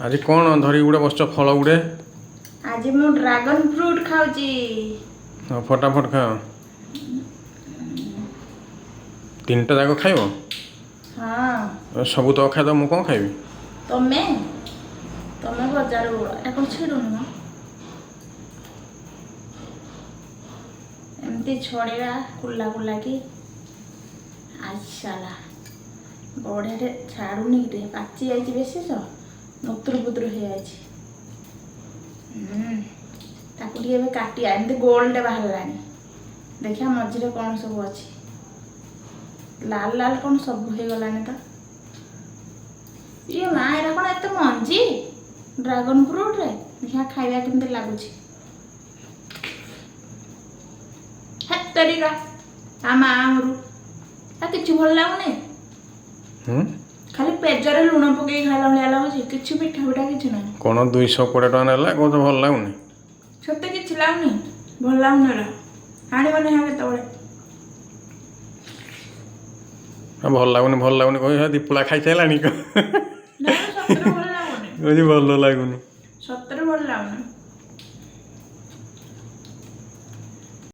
आज कौन धरी गुड़े बस फल गुड़े आज मु ड्रैगन फ्रूट खाऊची। फटाफट खाओ। 3टा जाक खाइब। हाँ सब तो खाइद मु कौन खाइबी। तमे तमे बजार गोड़ एकोन छिड़ुन ना एमती छड़ेगा कुल्ला कुल्ला की आसाला बड़े छाड़ुनी रे पाची जाइए बेसी तो नतुर बुतुर हो जाइए ताकू टे काटिया एमती गोलटे बाहरलानी देखिया मझे कौन सब अच्छी लाल लाल कौन सब हो गलानी तो ये माँ एरा कौन एत मंजी ड्रैगन फ्रूट रे देखिया खाइबा केमती लगुच तरीका आम आमरू कि भल लगुनि खाली पेजरे लुण पकई खाला भाया लगुच कि पिठा पिठा कि ना कौन 220 टका ना कौन तो भल लगुनि सत्य कि लगुनि भल लगुनि आने हाँ केत भल लगुनि कह दीपुला खाई सारा सतरे भल लगुनि भल लगुनि सतरे भल लगुनि